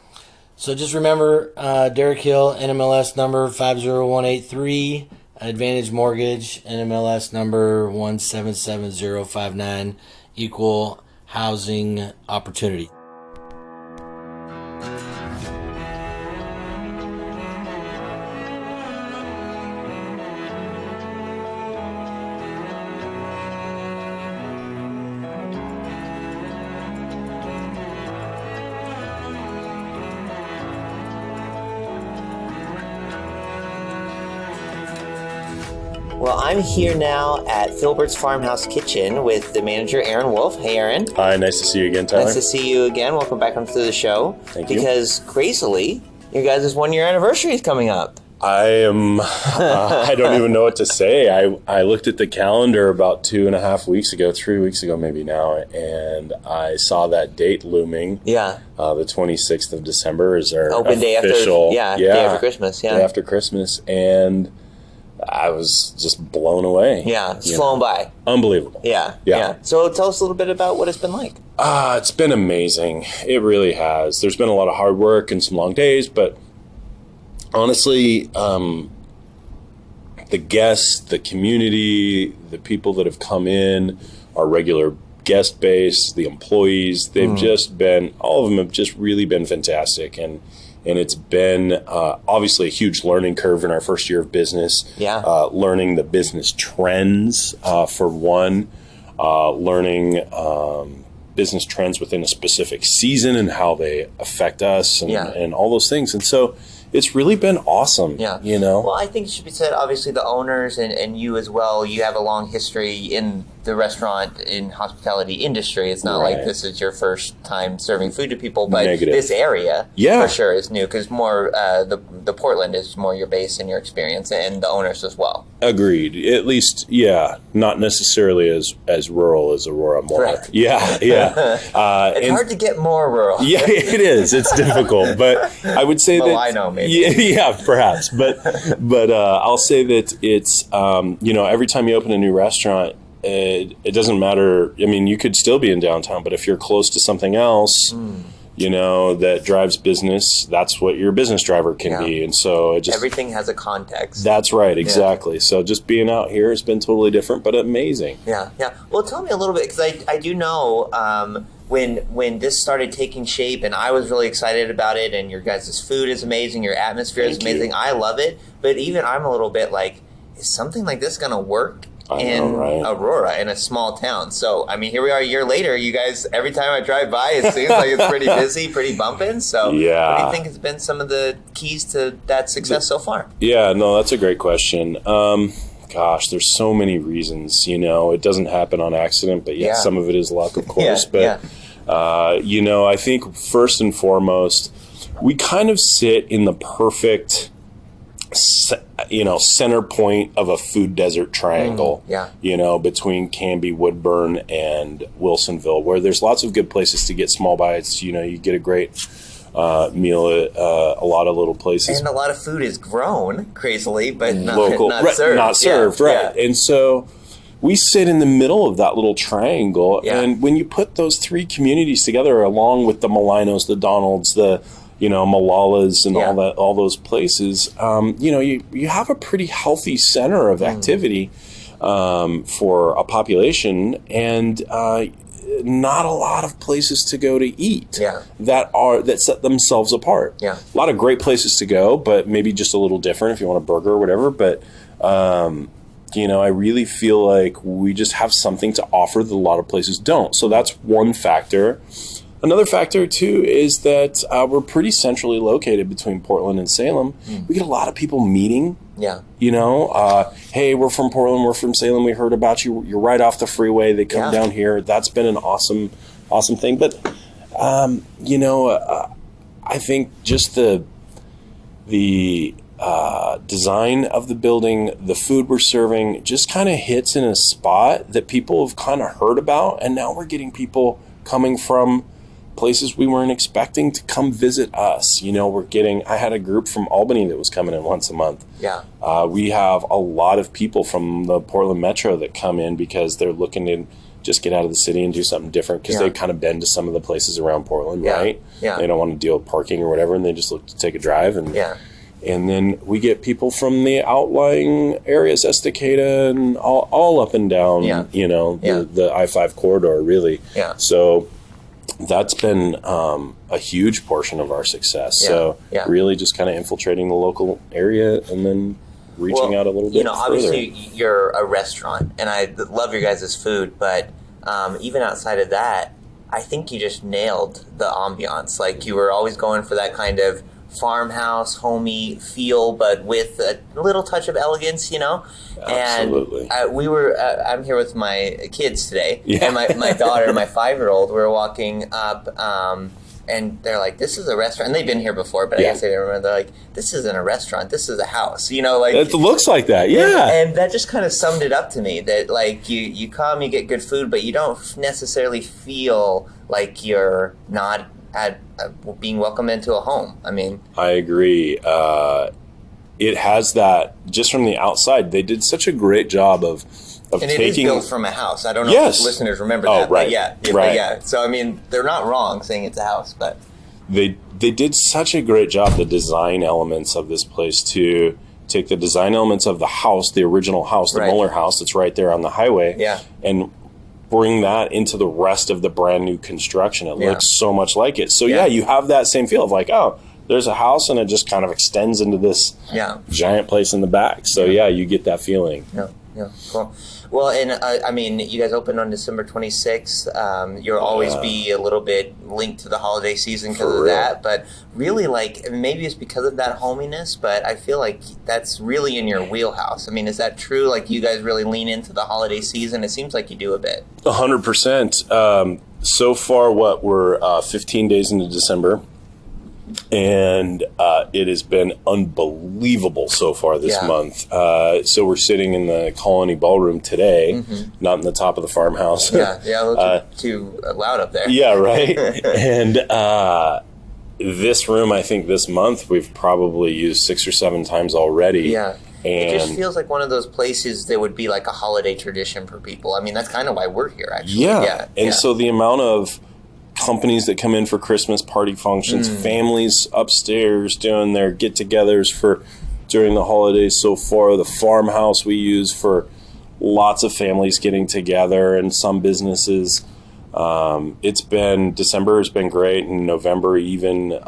So just remember, Derek Hill, NMLS number 50183, Advantage Mortgage, NMLS number 177059, equal housing opportunity. Well, I'm here now at Filberts Farmhouse Kitchen with the manager, Aaron Wolfe. Hey, Aaron. Hi, nice to see you again, Tyler. Nice to see you again. Welcome back onto the show. Thank you. Because, crazily, your guys' 1-year anniversary is coming up. I am, I don't even know what to say. I looked at the calendar about 2.5 weeks ago, 3 weeks ago maybe now, and I saw that date looming. Yeah. The 26th of December is our open official. Day after Christmas. Yeah. Day after Christmas, and I was just blown away. Yeah, it's flown by. Unbelievable. Yeah. So tell us a little bit about what it's been like. It's been amazing. It really has. There's been a lot of hard work and some long days, but honestly, the guests, the community, the people that have come in, our regular guest base, the employees, they've just been, all of them have just really been fantastic. And it's been obviously a huge learning curve in our first year of business. Yeah. Learning the business trends, for one, learning business trends within a specific season and how they affect us and all those things. And so it's really been awesome. Yeah. Well, I think it should be said, obviously, the owners and you as well, you have a long history in the restaurant and hospitality industry. It's not like this is your first time serving food to people, but this area for sure is new because more the Portland is more your base and your experience and the owners as well. Agreed. At least, not necessarily as rural as Aurora. More. Correct. Yeah. It's hard to get more rural. Yeah, it is. It's difficult, but I would say that I know maybe. Yeah, perhaps, but I'll say that it's every time you open a new restaurant, it doesn't matter. I mean, you could still be in downtown, but if you're close to something else, that drives business, that's what your business driver can be. And so everything has a context. That's right, exactly. Yeah. So just being out here has been totally different, but amazing. Yeah. Well, tell me a little bit, because I do know when this started taking shape, and I was really excited about it, and your guys' food is amazing, your atmosphere is amazing. I love it, but even I'm a little bit like, is something like this going to work in Aurora, in a small town? So, I mean, here we are a year later. You guys, every time I drive by, it seems like it's pretty busy, pretty bumping. So, what do you think has been some of the keys to that success so far? Yeah, no, that's a great question. Gosh, there's so many reasons, it doesn't happen on accident, but some of it is luck, of course. I think first and foremost, we kind of sit in the perfect center point of a food desert triangle, between Canby, Woodburn, and Wilsonville, where there's lots of good places to get small bites. You get a great meal at a lot of little places. And a lot of food is grown, crazily, but not served. Not served, right. And so we sit in the middle of that little triangle, and when you put those three communities together, along with the Molinos, the Donalds, the Molallas and all those places, you have a pretty healthy center of activity for a population, and not a lot of places to go to eat that set themselves apart. A lot of great places to go, but maybe just a little different if you want a burger or whatever. But I really feel like we just have something to offer that a lot of places don't. So that's one factor. Another factor, too, is that we're pretty centrally located between Portland and Salem. We get a lot of people meeting. Hey, we're from Portland, we're from Salem, we heard about you. You're right off the freeway. They come down here. That's been an awesome thing. But, I think just the the design of the building, the food we're serving just kind of hits in a spot that people have kind of heard about. And now we're getting people coming from places we weren't expecting to come visit us. You know, I had a group from Albany that was coming in once a month. Yeah. We have a lot of people from the Portland Metro that come in because they're looking to just get out of the city and do something different because they've kind of been to some of the places around Portland, right? Yeah. They don't want to deal with parking or whatever, and they just look to take a drive. And then we get people from the outlying areas, Estacada and all up and down, the I-5 corridor, really. Yeah. So that's been a huge portion of our success. So really just kind of infiltrating the local area and then reaching out a little bit further. Obviously you're a restaurant, and I love your guys' food, but even outside of that, I think you just nailed the ambiance. Like, you were always going for that kind of farmhouse, homey feel, but with a little touch of elegance, Absolutely. And I'm here with my kids today, and my daughter and my 5-year-old were walking up, and they're like, "This is a restaurant." And they've been here before, but I guess they didn't remember. They're like, "This isn't a restaurant. This is a house." It looks like that, yeah. And that just kind of summed it up to me. That like you come, you get good food, but you don't necessarily feel like you're not at being welcomed into a home. I mean, I agree. It has that just from the outside. They did such a great job of and it is built from a house. I don't know if listeners remember that. Right. But yeah. So I mean, they're not wrong saying it's a house, but they did such a great job. The design elements of this place to take the design elements of the house, the original house, the Muller house that's right there on the highway, and bring that into the rest of the brand new construction. It looks so much like it. So you have that same feel of like, oh, there's a house and it just kind of extends into this giant place in the back. So you get that feeling. Yeah, cool. Well, and I mean, you guys opened on December 26th. You'll always be a little bit linked to the holiday season because of that. But really, like, maybe it's because of that hominess, but I feel like that's really in your wheelhouse. I mean, is that true? Like, you guys really lean into the holiday season? It seems like you do a bit. 100%. So far, we're 15 days into December. And it has been unbelievable so far this month. So we're sitting in the Colony Ballroom today, not in the top of the farmhouse. A little too loud up there. Yeah, right. And this room, I think this month, we've probably used 6 or 7 times already. Yeah. And it just feels like one of those places that would be like a holiday tradition for people. I mean, that's kind of why we're here, actually. So the amount of companies that come in for Christmas party functions, families upstairs doing their get-togethers during the holidays so far. The farmhouse we use for lots of families getting together, and some businesses. December has been great, and November even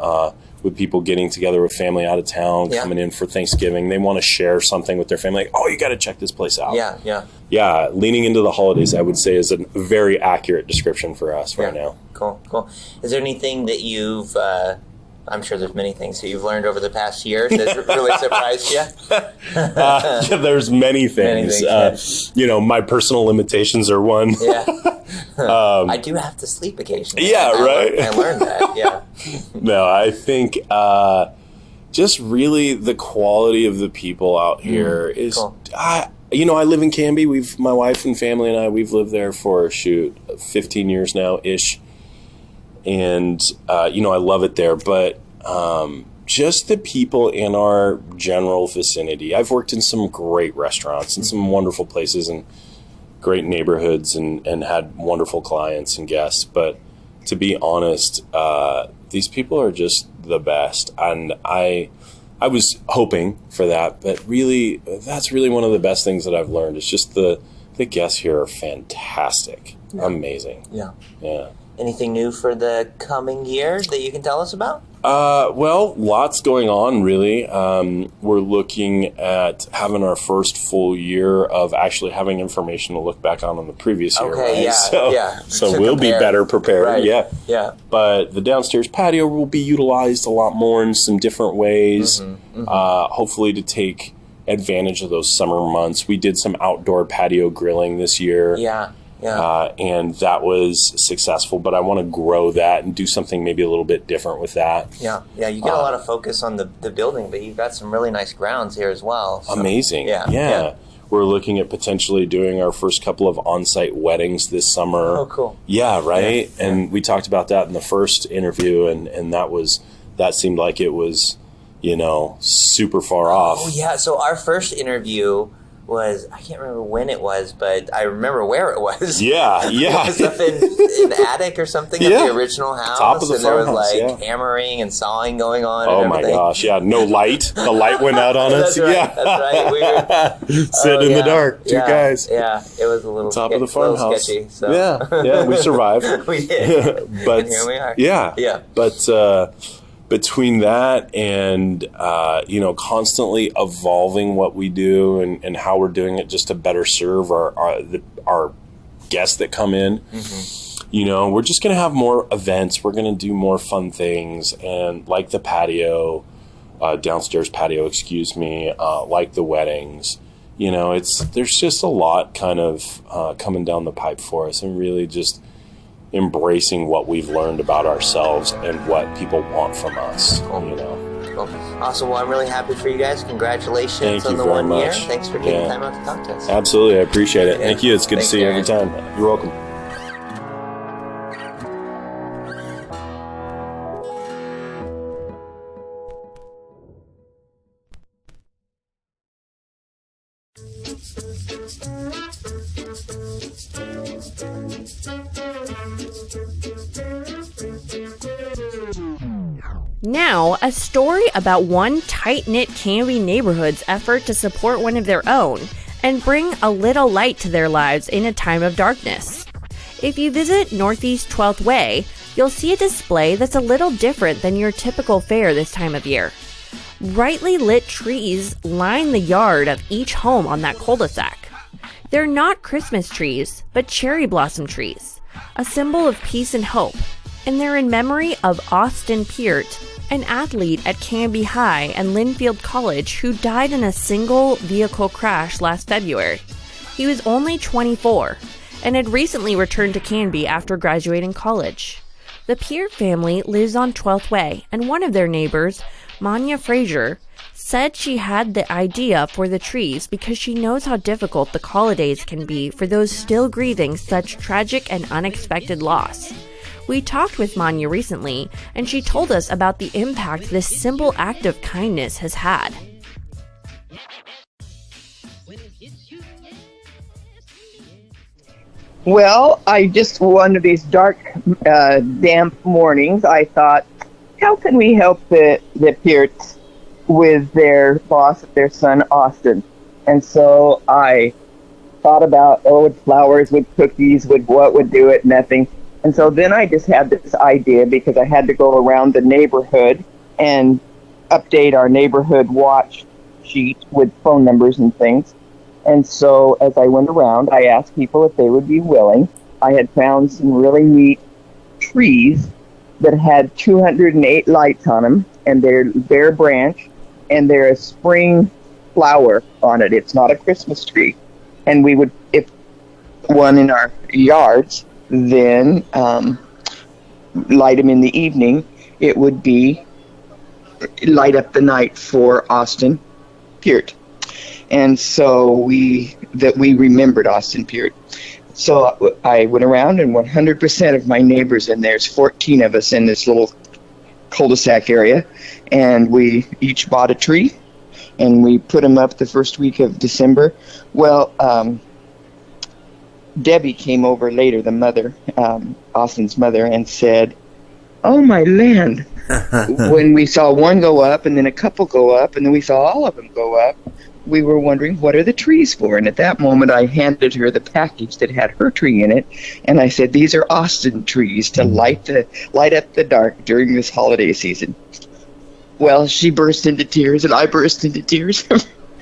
with people getting together with family out of town, coming in for Thanksgiving. They want to share something with their family. Like, oh, you got to check this place out. Yeah, leaning into the holidays, I would say, is a very accurate description for us right now. Cool. Is there anything that you've, I'm sure there's many things that you've learned over the past year that really surprised you? There's many things. My personal limitations are one. I do have to sleep occasionally. I learned that, No, I think just really the quality of the people out here is... Cool. I live in Canby. My wife and family and I, we've lived there for 15 years now-ish. And, I love it there. But just the people in our general vicinity. I've worked in some great restaurants and some wonderful places and great neighborhoods and had wonderful clients and guests. But to be honest, these people are just the best. And I was hoping for that, but really, that's really one of the best things that I've learned. It's just the guests here are fantastic. Amazing. Yeah. Anything new for the coming year that you can tell us about? Well, lots going on, really. We're looking at having our first full year of actually having information to look back on the previous year. Okay, right? So we'll be better prepared. Right. Yeah. But the downstairs patio will be utilized a lot more in some different ways. Hopefully to take advantage of those summer months. We did some outdoor patio grilling this year. and that was successful. But I want to grow that and do something maybe a little bit different with that. Yeah. You get a lot of focus on the building, but you've got some really nice grounds here as well. So. Amazing. Yeah. We're looking at potentially doing our first couple of on-site weddings this summer. Oh, cool. Yeah, right? Yeah. And we talked about that in the first interview, and that seemed like it was, super far off. Oh, yeah. So our first interview was, I can't remember when it was, but I remember where it was. Yeah. It was up in the attic or something of the original house. Top of the and there was farmhouse, hammering and sawing going on. Oh and my everything. gosh, yeah. No light. The light went out on us. That's right, Yeah. That's right. We were Sit in the dark, two guys. Yeah, it was a little top of the farmhouse. Sketchy. So. Yeah, we survived. We did. But and here we are. Yeah. But between that and constantly evolving what we do and how we're doing it just to better serve our guests that come in, we're just going to have more events. We're going to do more fun things, and like the patio, downstairs patio, like the weddings. There's just a lot kind of coming down the pipe for us, and really just embracing what we've learned about ourselves and what people want from us. Cool. Awesome. Well, I'm really happy for you guys. Congratulations on the 1 year. Thanks for taking time out to talk to us. Absolutely. I appreciate it. Thank you. It's good to see you every time. You're welcome. Now, a story about one tight-knit Canby neighborhood's effort to support one of their own and bring a little light to their lives in a time of darkness. If you visit Northeast 12th Way, you'll see a display that's a little different than your typical fair this time of year. Brightly lit trees line the yard of each home on that cul-de-sac. They're not Christmas trees, but cherry blossom trees, a symbol of peace and hope, and they're in memory of Austin Peart, an athlete at Canby High and Linfield College who died in a single vehicle crash last February. He was only 24 and had recently returned to Canby after graduating college. The Peart family lives on 12th Way, and one of their neighbors, Manya Frazier, said she had the idea for the trees because she knows how difficult the holidays can be for those still grieving such tragic and unexpected loss. We talked with Manya recently, and she told us about the impact this simple act of kindness has had. Well, one of these dark, damp mornings, I thought, how can we help the Pearts with their loss of their son, Austin? And so I thought about, with flowers, with cookies, with what would do it, nothing. And so then I just had this idea because I had to go around the neighborhood and update our neighborhood watch sheet with phone numbers and things. And so as I went around, I asked people if they would be willing. I had found some really neat trees that had 208 lights on them, and they're bare branch, and they're a spring flower on it. It's not a Christmas tree. And we would, if one in our yards, then light them in the evening. It would be light up the night for Austin Peart. And so we remembered Austin Peart. So I went around, and 100% of my neighbors, and there's 14 of us in this little cul-de-sac area, and we each bought a tree, and we put them up the first week of December. Well, Debbie came over later, the mother, Austin's mother, and said, "Oh, my land." When we saw one go up, and then a couple go up, and then we saw all of them go up, we were wondering, what are the trees for? And at that moment, I handed her the package that had her tree in it, and I said, "These are Austin trees to light up the dark during this holiday season." Well, she burst into tears, and I burst into tears.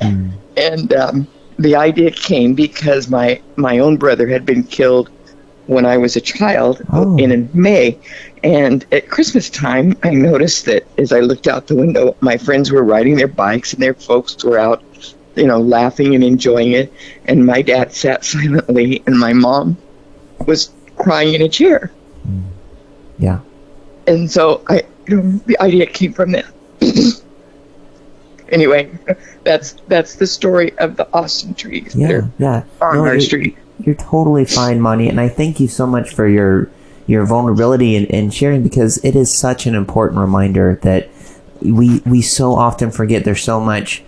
And the idea came because my own brother had been killed when I was a child in May. And at Christmas time, I noticed that as I looked out the window, my friends were riding their bikes and their folks were out, laughing and enjoying it. And my dad sat silently, and my mom was crying in a chair. Yeah. And so the idea came from that. Anyway, that's the story of the Austin trees. Yeah, yeah. On our street. You're totally fine, Manya, and I thank you so much for your vulnerability and sharing, because it is such an important reminder that we so often forget there's so much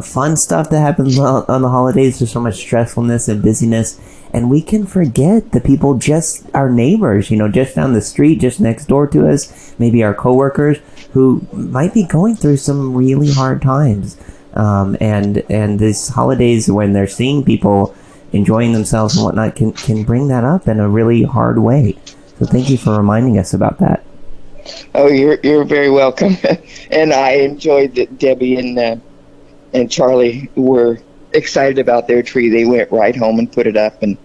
fun stuff that happens on the holidays. There's so much stressfulness and busyness, and we can forget the people, just our neighbors, just down the street, just next door to us, maybe our coworkers, who might be going through some really hard times. And these holidays, when they're seeing people enjoying themselves and whatnot, can bring that up in a really hard way. So thank you for reminding us about that. Oh, you're very welcome. And I enjoyed that Debbie and Charlie were excited about their tree. They went right home and put it up and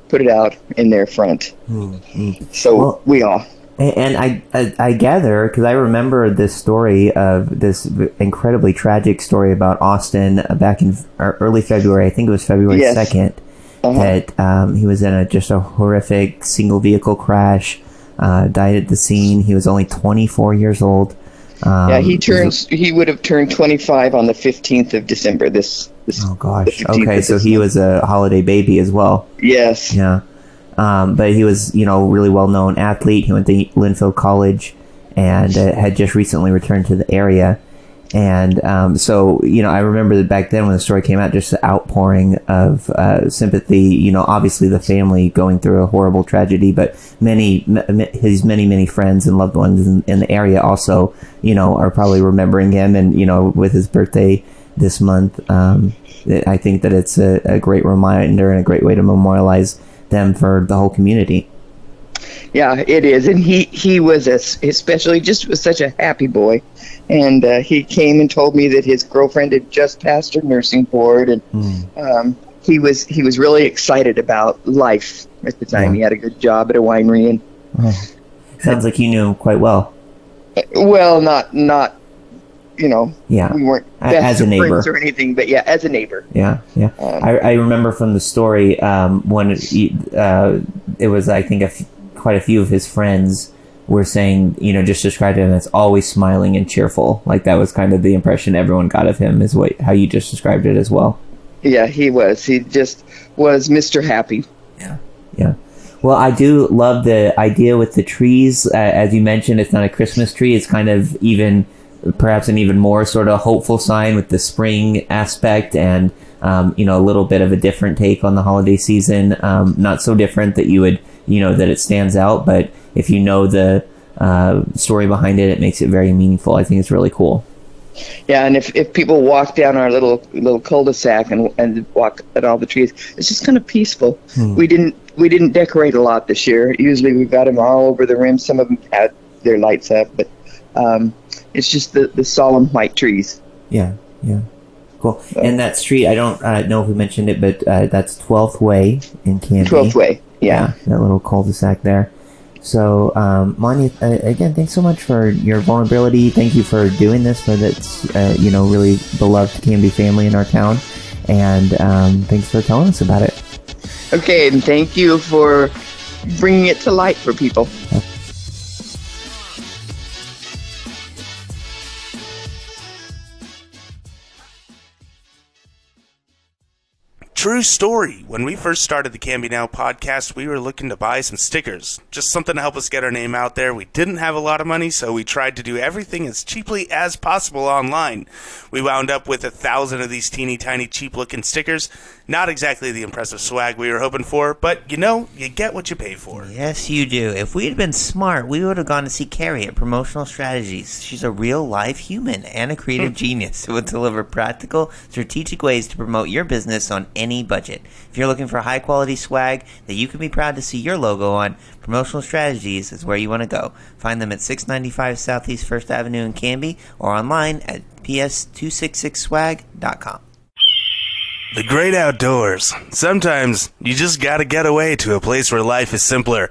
put it out in their front. So we all. And I gather, because I remember this story of this incredibly tragic story about Austin back in early February. I think it was February 2nd. That he was in just a horrific single vehicle crash, died at the scene. He was only 24 years old. He would have turned 25 on the 15th of December. Oh gosh. Okay, so he was a holiday baby as well. Yes. Yeah. But he was, really well-known athlete. He went to Linfield College and had just recently returned to the area. And so, I remember that back then when the story came out, just the outpouring of sympathy, obviously the family going through a horrible tragedy, but his many friends and loved ones in the area also, are probably remembering him. And, with his birthday this month, I think that it's a great reminder and a great way to memorialize them for the whole community. Yeah, it is. And he was especially just was such a happy boy. And he came and told me that his girlfriend had just passed her nursing board, and he was really excited about life at the time. Yeah. He had a good job at a winery, and sounds like you knew him quite well. Well, not Yeah, we weren't best as a neighbor friends or anything, but yeah, as a neighbor. Yeah. I remember from the story when it was, I think, quite a few of his friends were saying, just described him as always smiling and cheerful. Like that was kind of the impression everyone got of him, is how you just described it as well. Yeah, he was. He just was Mr. Happy. Yeah. Well, I do love the idea with the trees. As you mentioned, it's not a Christmas tree. It's kind of perhaps an even more sort of hopeful sign with the spring aspect and, a little bit of a different take on the holiday season. Not so different that you would, that it stands out, but if you know the story behind it, it makes it very meaningful. I think it's really cool. Yeah, and if people walk down our little cul-de-sac and walk at all the trees, it's just kind of peaceful. We didn't decorate a lot this year. Usually we've got them all over the rim. Some of them had their lights up, but it's just the solemn white trees. Yeah. Cool. And that street, I don't know who mentioned it, but that's 12th Way in Canby. 12th Way, yeah. That little cul-de-sac there. So, Manya, again, thanks so much for your vulnerability. Thank you for doing this for this, really beloved Camby family in our town. And thanks for telling us about it. Okay, and thank you for bringing it to light for people. True story. When we first started the Camby Now podcast, we were looking to buy some stickers. Just something to help us get our name out there. We didn't have a lot of money, so we tried to do everything as cheaply as possible online. We wound up with 1,000 of these teeny tiny cheap looking stickers. Not exactly the impressive swag we were hoping for, but you get what you pay for. Yes, you do. If we had been smart, we would have gone to see Carrie at Promotional Strategies. She's a real live human and a creative genius who will deliver practical, strategic ways to promote your business on any budget. If you're looking for high quality swag that you can be proud to see your logo on, Promotional Strategies is where you want to go. Find them at 695 Southeast 1st Avenue in Canby or online at ps266swag.com. The great outdoors. Sometimes you just gotta get away to a place where life is simpler.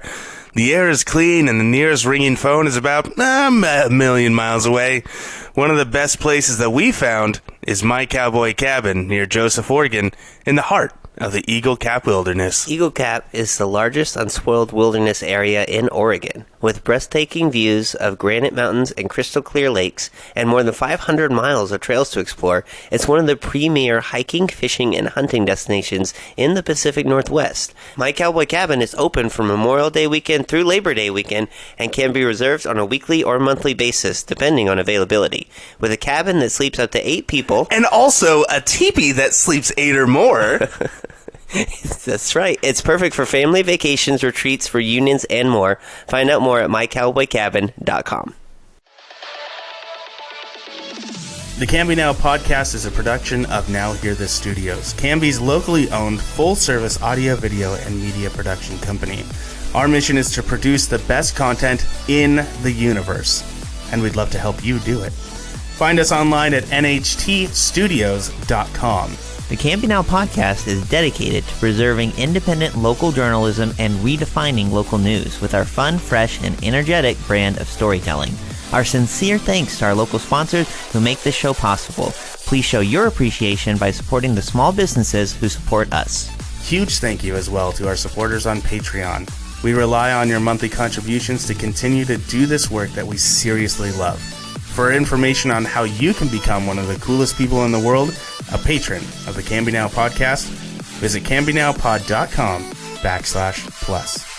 The air is clean and the nearest ringing phone is about a million miles away. One of the best places that we found is My Cowboy Cabin near Joseph, Oregon, in the heart of the Eagle Cap Wilderness. Eagle Cap is the largest unspoiled wilderness area in Oregon, with breathtaking views of granite mountains and crystal clear lakes, and more than 500 miles of trails to explore. It's one of the premier hiking, fishing, and hunting destinations in the Pacific Northwest. My Cowboy Cabin is open from Memorial Day weekend through Labor Day weekend and can be reserved on a weekly or monthly basis, depending on availability. With a cabin that sleeps up to 8 people. And also a teepee that sleeps 8 or more. That's right. It's perfect for family vacations, retreats, reunions, and more. Find out more at mycowboycabin.com. The Camby Now podcast is a production of Now Hear This Studios, Camby's locally owned full-service audio, video, and media production company. Our mission is to produce the best content in the universe, and we'd love to help you do it. Find us online at nhtstudios.com. The Camby Now podcast is dedicated to preserving independent local journalism and redefining local news with our fun, fresh, and energetic brand of storytelling. Our sincere thanks to our local sponsors who make this show possible. Please show your appreciation by supporting the small businesses who support us. Huge thank you as well to our supporters on Patreon. We rely on your monthly contributions to continue to do this work that we seriously love. For information on how you can become one of the coolest people in the world, a patron of the Camby Now podcast, visit cambynowpod.com/plus.